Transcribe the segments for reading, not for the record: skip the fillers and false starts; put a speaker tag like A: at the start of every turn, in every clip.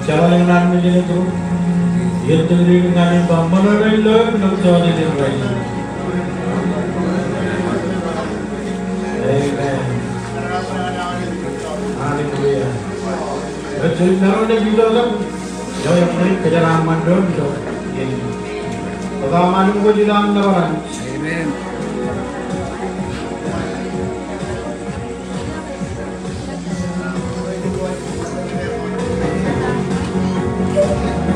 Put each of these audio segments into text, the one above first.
A: Siapa yang nanti itu? Yettingin ngayon ba mananaylog ng Johnny the Rain. Amen. Hallelujah. At naroon na dito lang. Yung kajaraman doon. Pagkamanong ko dito ang nawaran.
B: Amen.
A: Thank you.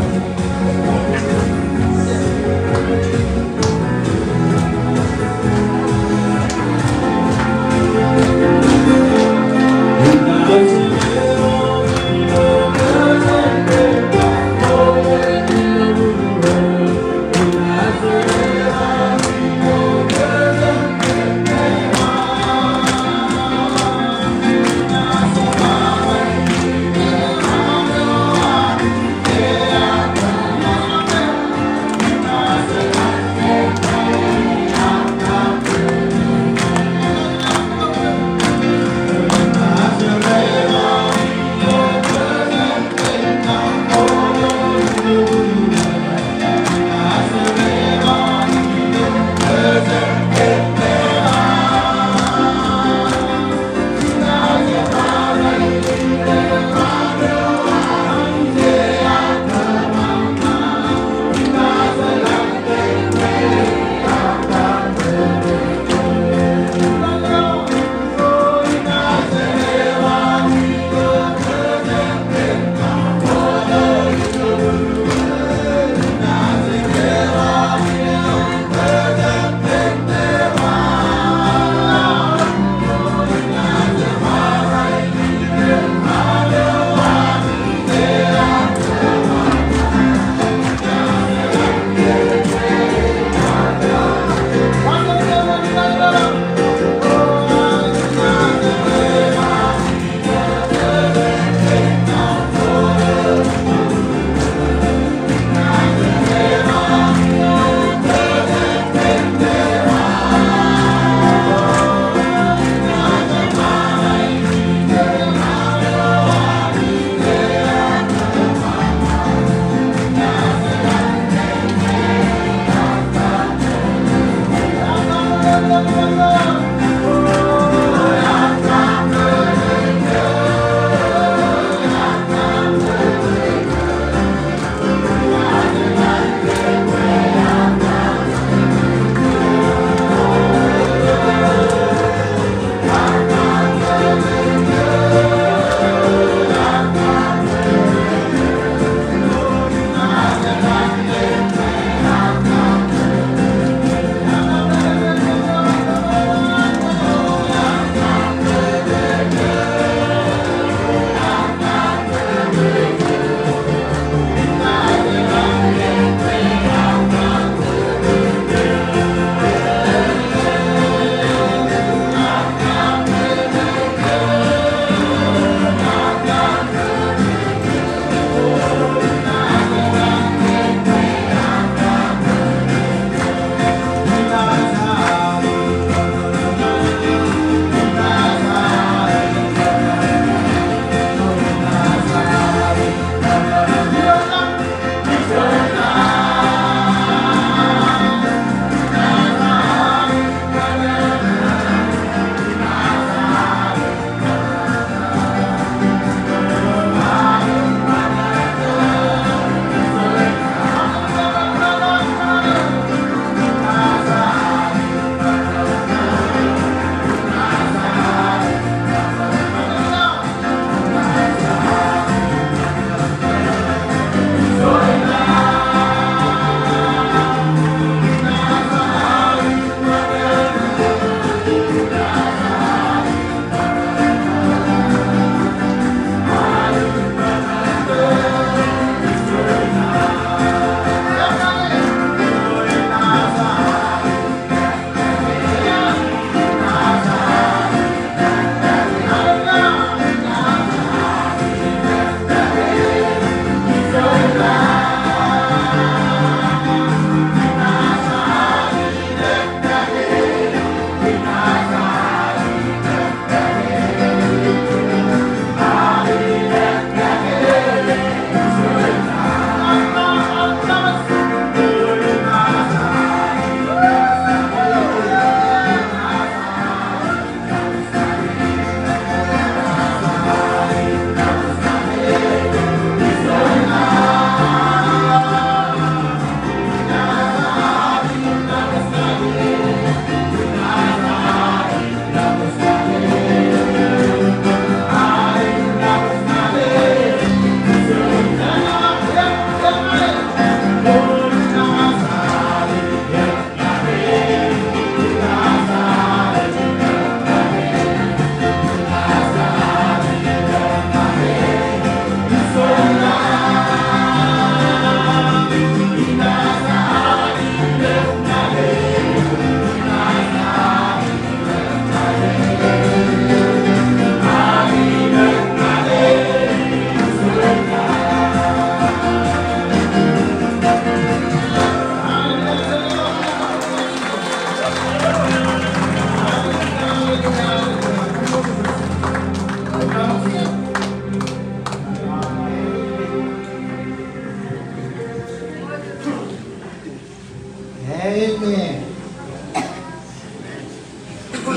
B: Amen.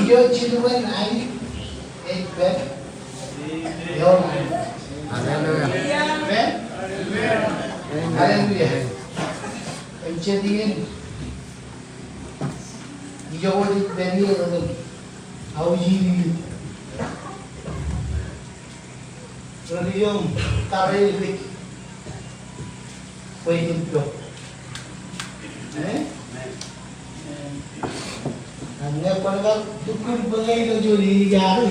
B: Your children, I expect your life.
C: Hallelujah.
B: Amen. Hallelujah. Em chưa tin. Yo đi về đi rồi. Hầu gì đi. Rồi đi ông. Ta về đi. Quay đi được. Nghe quan các tukun pengai lo juri jari,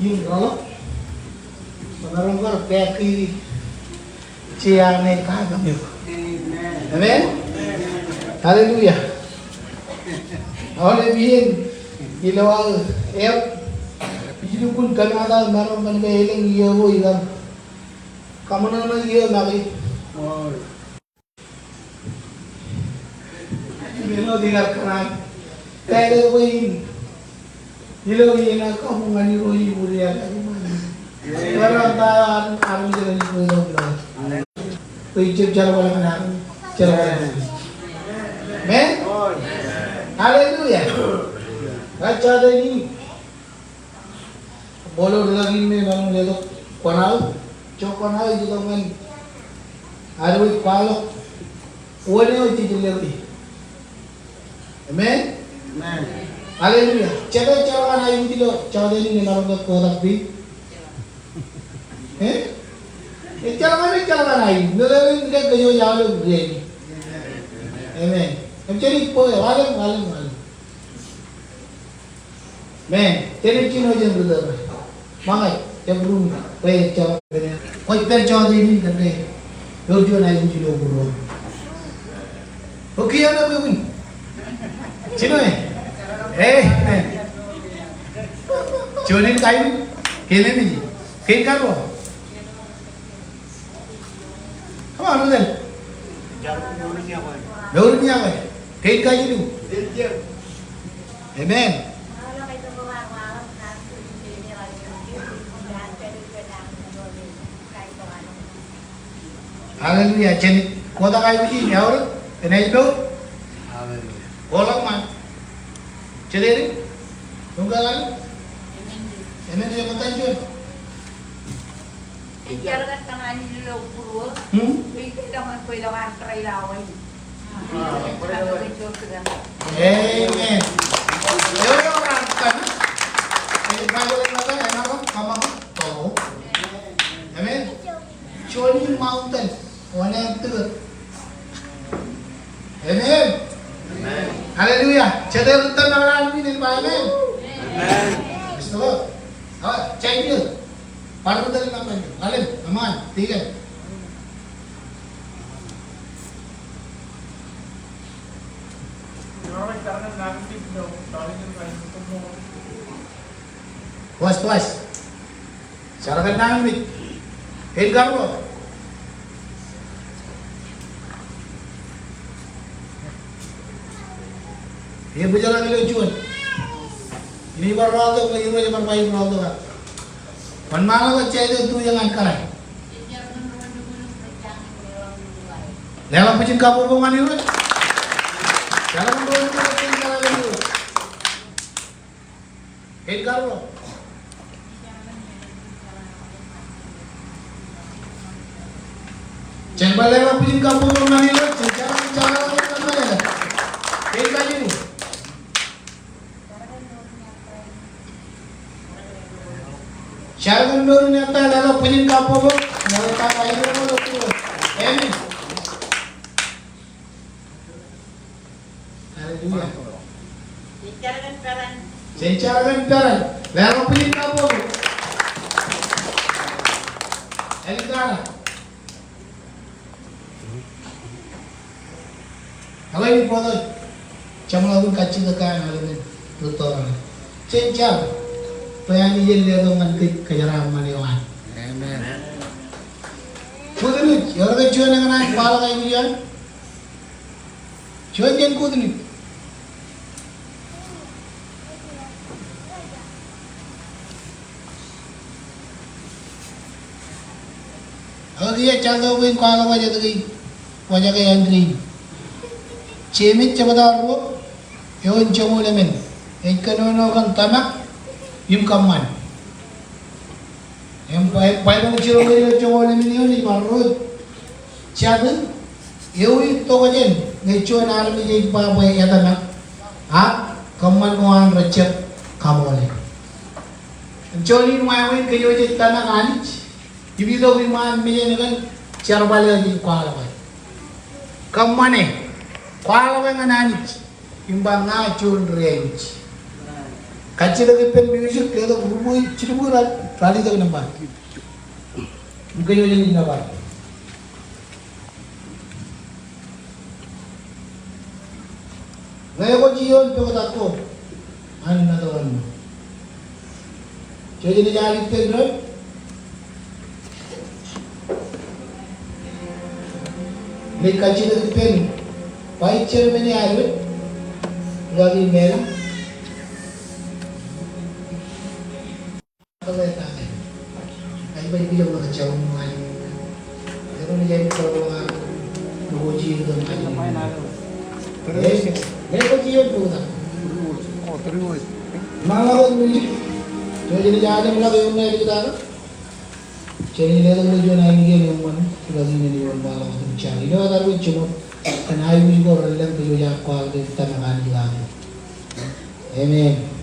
B: yung rolok, mengarang kor peki, ciang ne kagam yuk. Amen. Hallelujah. Oleh bien, ilawal ep, itu pun Kanada marang kan kehilang iya wo ikan, kamu nana iya lagi. Beno dengar keran. Kaya win, hilo ina kamu ngani roi buria lagi mana? Orang tahu army jadi pulau pulau. Kau cip jalan mana? Jalan. Men? Hallelujah. Baca ini. Bolor lagi ni orang lelo konal, cok konal juga men. Ada wih palok, wone wih jadi lagi. Amen. Hallelujah. Cakap cakap anak ibu tilo, cakap ini ni malam tu kotak bi. Cakap anak ibu, nelayan kita kerja jauh lebih. Amen. Macam poe, walam. Man, teri cino je brother. Mangai, jam belum, poe cakap ni. Poe per cakap ini kan ni. Berjuang anak ibu tilo buru. Okey ada apa ni? Cino Jonin kayu, kene ni, kene karo. Apa anu dan? Baru ni apa? Kene kayu tu. Amen. Hallelujah. Jadi kota kayu ni, ya orang, kena itu. Kolak man. Cederi? Tunggal lagi? Ini dia kata jual.
D: Ijar kan tangan ini lo purwo. Itu dengan kue lawan kerai lawan.
B: Amen. Yo orang kan. Ini kalau lagi apa? Enak apa? Kamu tahu? Amen. Joining mountain. Mana itu? Amen. Hallelujah. Cedera utan orang ini ni Amen. Amen. Betul. Awak cek dia. Paru dari mana? Alim, aman, tiga. Puas. Cara kan nangis. Enggak apa. Dia berjalan lucuan. Ini berlalu ke Euro yang bermain berlalu kan. Mana kau cahaya tu yang angkat. Dalam pecin kapu bungan Euro. Dalam bungan pecin kapu Euro. Enggak lo. Jangan balik pecin kapu bungan Euro. Cara apa ya? Enggak ni. Syaragan baru ni atas dalam penyim kapal pun nak tak air pun tu. Amen. Hallelujah. Sencarakan peran dalam penyim kapal pun. Hallelujah. Kalau ini potong, cuma lagu kacil tekan hal ini tutor. Sencar. Payani jeli dengan kejaran maniwan.
C: Amen.
B: Kuduni, orang kecuali dengan anak kepala kayak gini, cuci jen kuduni. Kalau dia cakap pun kalau wajah tu, wajah kayak Andri, Cemit cabadaro, yon camulemen. Ekanono kan tamak, yum kaman. Yang pai bang ciro ngeri camulemen yon imarud. Cadu, yoi tokajen. Ngecuan armi jadi apa ya tamak. Kaman muan recep kamole. Joni main kayo jadi tamak anich. Ibi do iman meje kan cara balik lagi kuala bay. Kamane kuala bay ngananich. Imbang ngacun range. Kacil lagi pen music dia tu rubuh ciruburan tali tak nampak. Kayo jadi nampak. Ngayon ko jiyon pe kata ko. Ano na to ano? Jadi ni jali pe bro. May kacil lagi pen. Pai cer meni air. Lagi merah. Kalau tak ada. Ay ba hindi ako nakachawin mo ngayon. Pero niya ito mga luhoji ito ngayon. Mereka cium tu tak.
C: Oh, terus.
B: Malah ni, jadi jangan malah kau ni kita. Jadi ni tu jual naik ni yang mana, kita ni jual malah tu cari. Ini ada tu cuma, kan ayu ni kau relang tu jual kual tu kita makan kita. Amen.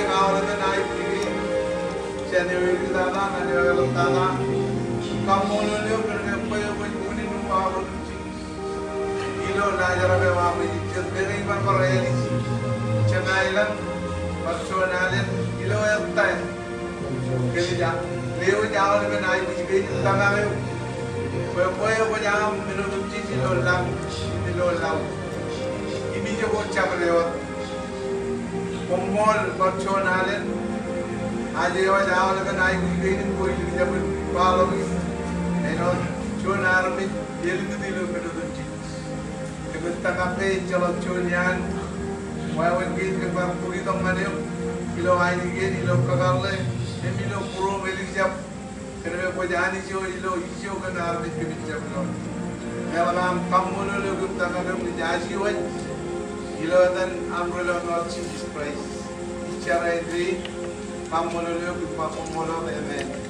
E: ay kawan na naik ini. Siya ni Wili Tana, na ni Wili Tana. Kamu lulio berkepoy kuning nunggu awal kucing. Ilo najar apa mami jat dengan iman koreli. Cenailan, persoalan ilo yang tay. Kerja, leo jauh lebih naik kucing tengah leo. Poy ko jam minum kucing ilo lam. Ini je bocah berlewat. Pemol persoalan. Aja jauh jauh lebih naik kucing koi lagi jam kalau Enon, cuma army dia itu dulu berduduk. Kebetulan kape jalan cunian, wawan gate ke bang puri tong mana yo, kilo air gate, kilo kagarle, kilo puro melik jam, kerana kau jalan ijo kan army kebit jam lo. Kalau nam kamu lo kebetulan kape menjadi waj, kilo dan amrolo not cheap price. Cara ini kamu lo kebetulan kamu lo bemen.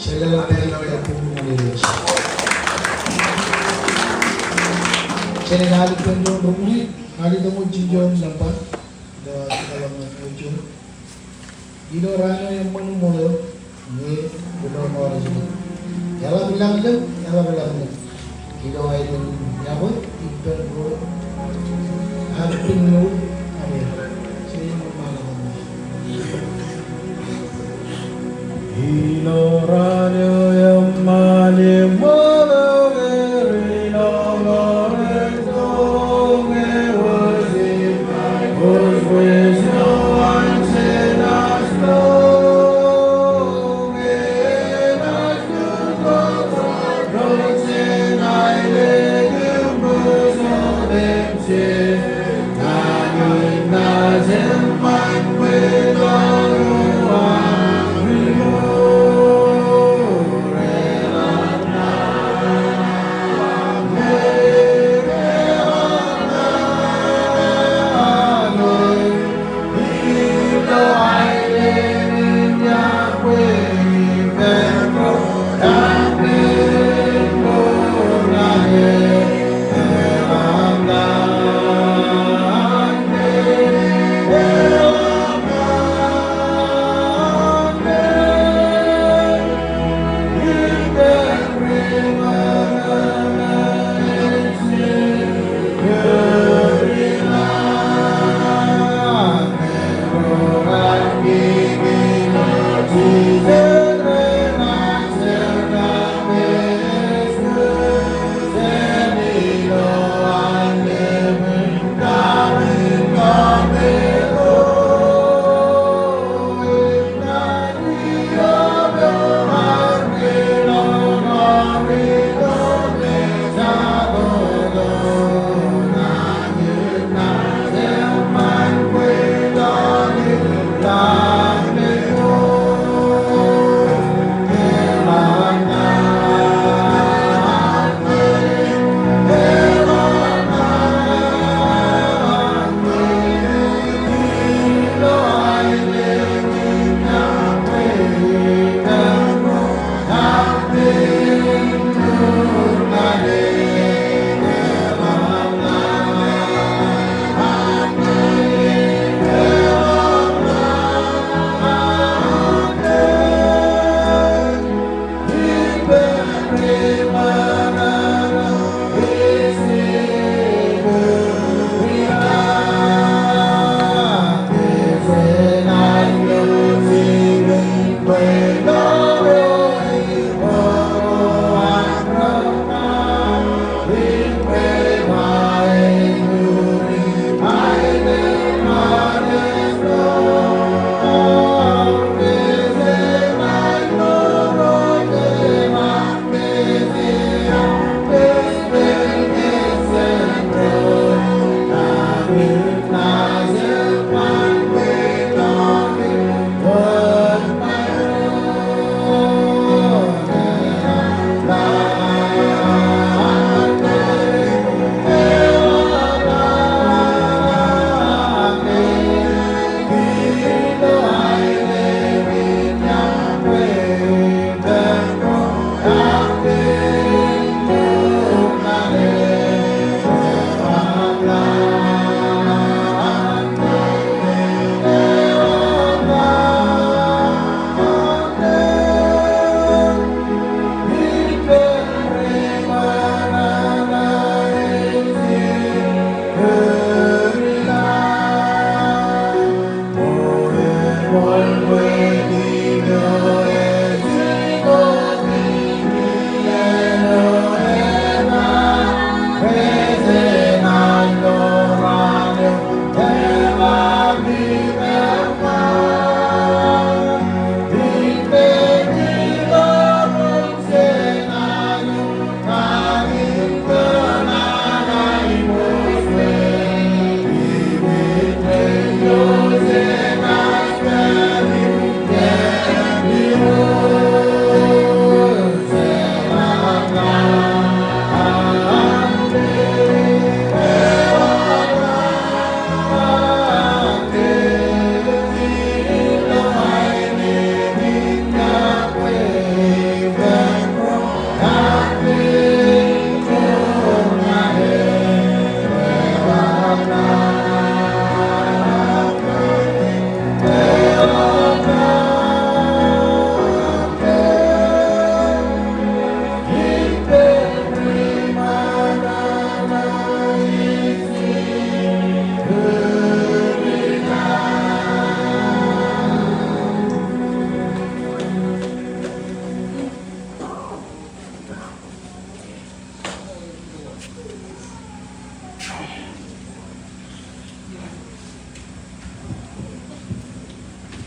B: Segala kita punya Saya nalik penjong rumuli, nalik temu jinjong lampan, dan dalam penjong. Ino rano yang menumolo, ni benar orang ini. Yalla bilang. Ino ayo nyabut, ikan bro, harapin lu, amin. Saya malam.
A: Iloranyo yang manim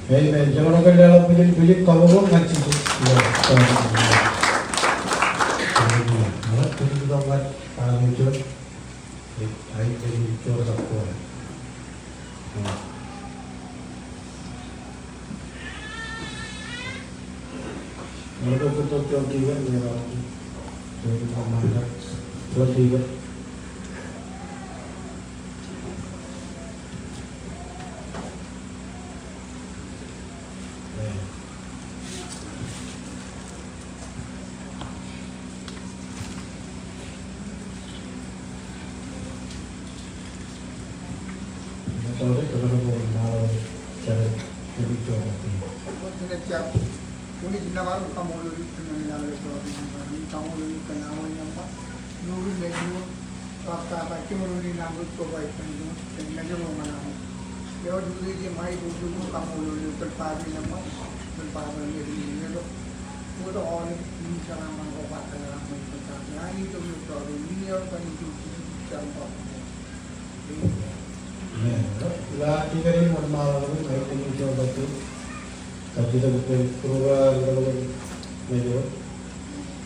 A: Amen. Jangan lupa dalam puji-puji kamu pun ngaji. Ya, malah puji juga buat para muncul. Ayo jadi muncul aku. Mereka betul juga mereka. Jadi mana? Juga. Lagi kali mau malam ini baik ini coba tu, tapi kita betul keluar kalau mejo,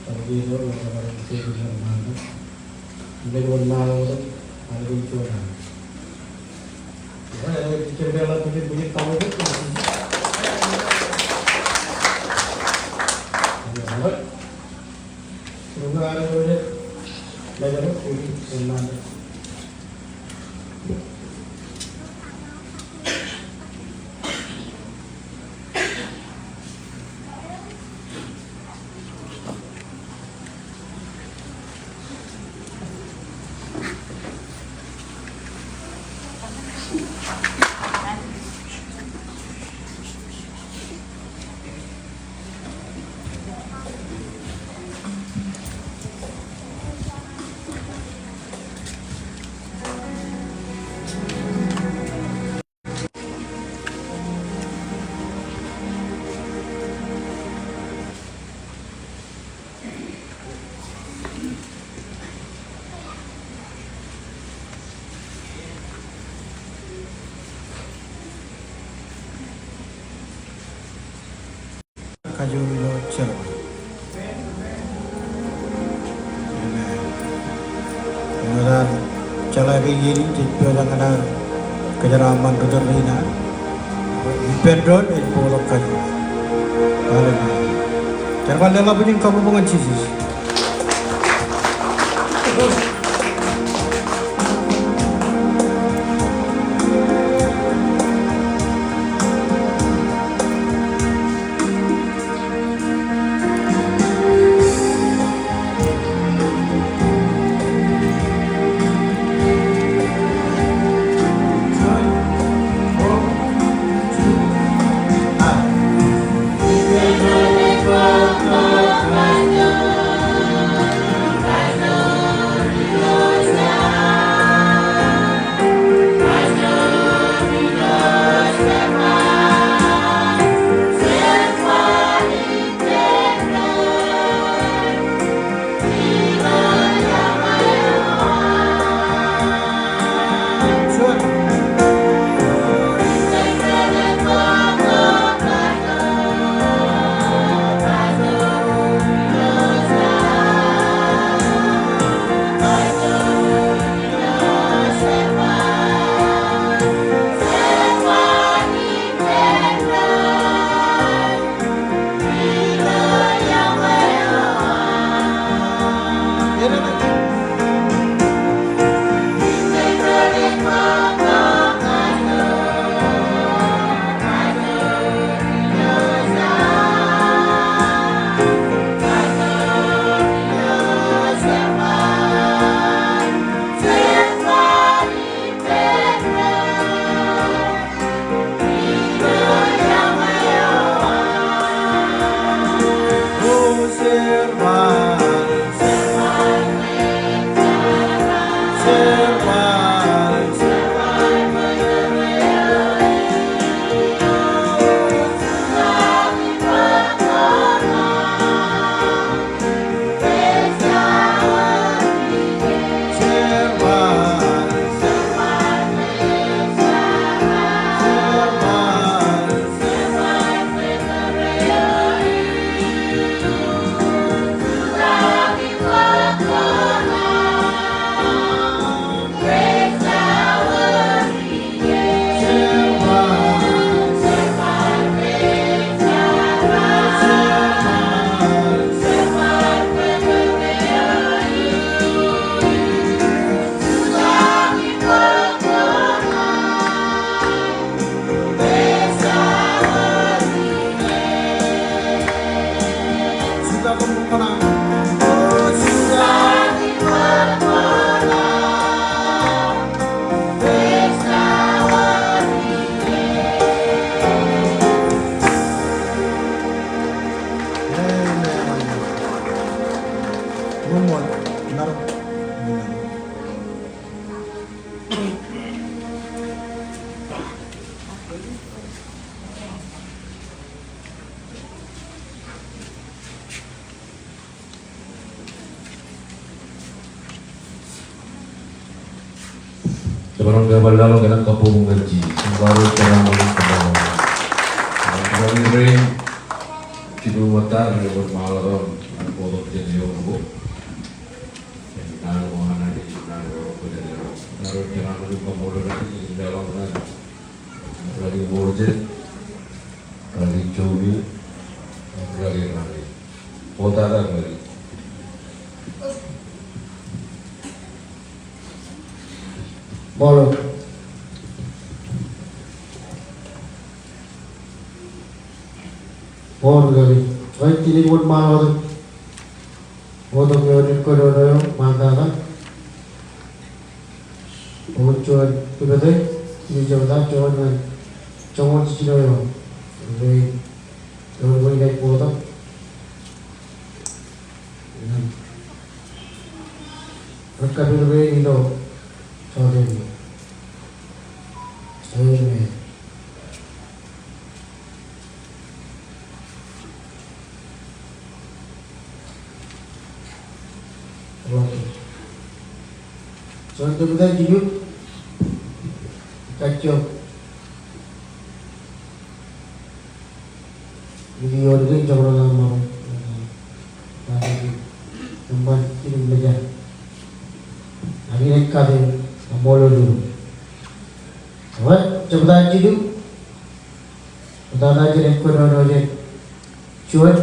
A: tapi itu orang saya bisa mana, ini mau malam tu ada ini coba. Ada cerita lah punya kamu tu. Ada, semoga ada boleh belajar punya mana. Kaju Locher. Kemudian calagi ini dipegang ada kejaraman Ruderlina. Dipendon in polok kaju. Kali ini. Jangan dalam bunyi kamu bunga cicis.
F: barangay balalo ganang kapumong gaji. Baru terang ulit ke bawah. Kami ring cidu mata rebut malam ada bodoh jadi orang. Nalu mana di nalu jadi nalu jangan lupa modal di dalam lagi borjet lagi cobi lagi potaran lagi.
A: Boleh. Bon kali. Baik ini buat malam. Bodoh yang kodoh mata kan. Cuan tu betul. Ini jawab cuan kan. Cuan sih doyo. Jadi kalau boleh naik bodoh. Mereka berbeza itu. Sorry. Amen. Contoh kita hidup kacau. Video ini jangan lama. Tempat ini belajar. Hari ini kami molo dulu. What? Coba hidup. Kita aja rekod aja. Cuan.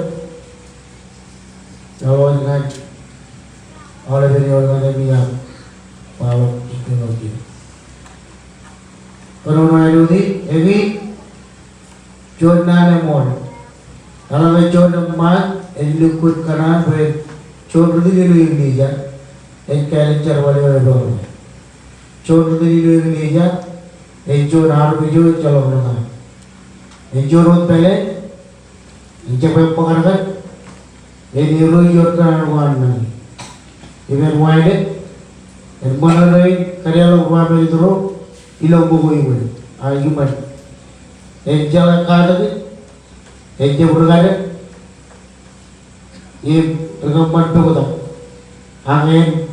A: Kalau dengan oleh dari orang yang Pawak teknologi. Corona ini, cuaca nemon. Kalau cuaca mat, elukut kanan ber cuaca ini leja, calendar wale dor. Cuaca ini leja, cuaca hari biju calo mana. Cuaca pele, cuaca pengarang, ini cuaca kanan. Even wide. Malalai karyawan rumah itu ilang buku ini, argument. Jalan kado ni, berkada, ini rekaman berkata, angin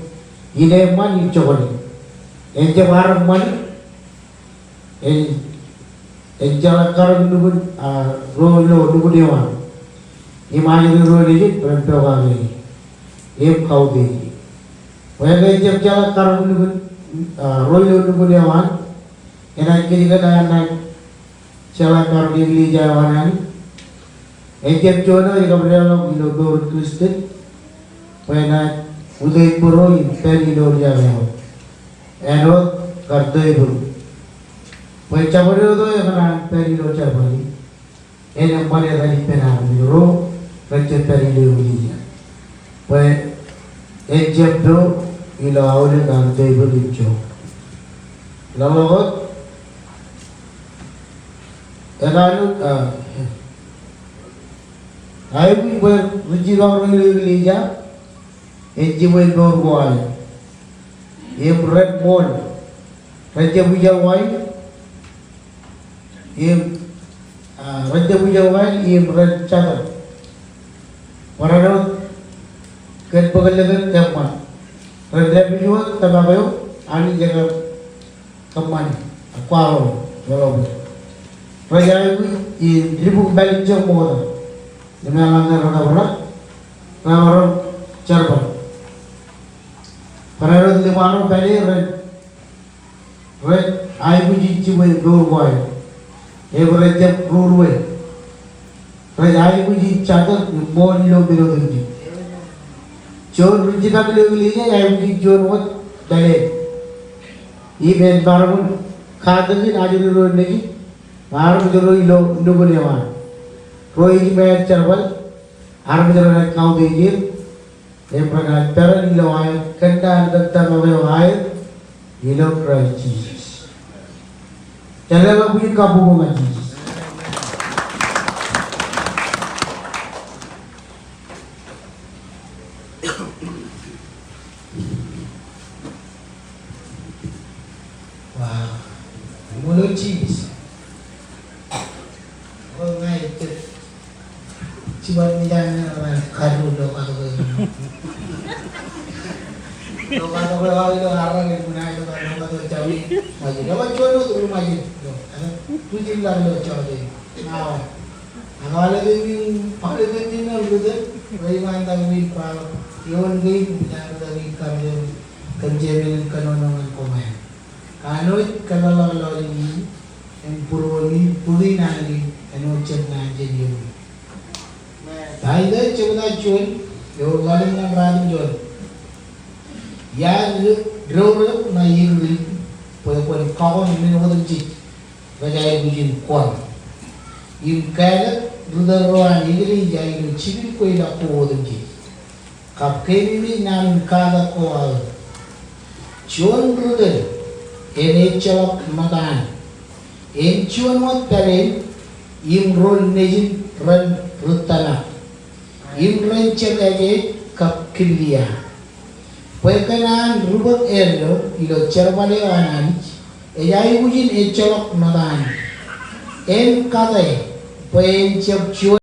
A: ini mana cakap ni, barang mana, jalan kado ni roh dewan, ini mana roh ni, perempuan ini, kau ni. Walaupun jam jalan karun itu royu itu dewan, enak kita kan jalan karun ini jalan ini. Jam jono jika berjalan di luar Kristen, enak udah berroyu dari luar jalan. Enak kerja itu. Macam mana itu yang mana dari luar jalan. Enak mana dari penahan itu, kerja dari luar jalan. Jam tu ila awalnya kan table itu. Lalu kan ayu berji orang lelija, jiwa berbual, red ball, raja bujawai, raja bujawai, red cadar, orang kan pegalakan siapa? Raja bujawai tabayo, ani jaga kemana? Akuaro, kalau raja itu ribu balik jauh muda. Dengan langgar orang cerba. Pada lima orang beli red ayu cici dua boy, red jam dua boy, red ayu cici catat mau lo biro tinggi. Jor rujuk kami belinya ayu cici jor buat beli. Ini baru khadnya aja dulu lagi, baru jor lo boleh mana. Roy bayar cerbal, arm jalan kau digir, yang pernah peran ilo ayat, kendan tentang apa ayat, ilo Christ Jesus. Jangan lupa punya kabungan Jesus. Wow, mulut Jesus. Oh my God. Cuma ni jangan kadu do kadu do kadu lo arang ni punai do kadu
B: kami maju. Dapat jono tu maju. Tu jilar lo cawde. Nah, agak lebih pada begini nak betul. Bagaimana kami pal, iwan gay kita dari kami kerja kanonan komai. Kanoi kalala ini, yang purwani puri nari, kanoi cerna jadi. Tadi dah cerita jual, yo lalu yang berani jual. Ya, drawer na yiri, pun kawan ini orang cik, bajai bujin kuat. Im kaya rudar rohan yiri jadi cipil koi dah kuat orang cik. Kap kemi nan kada kuat. Cuan rudar, ini celak makan. En cuan mat karen, im roll nejin ran rutana. Im ran celak kap kiliya. Pekanan rubak erlo ilo cervale anan ejai bujin ecolok madan en kadai pen cep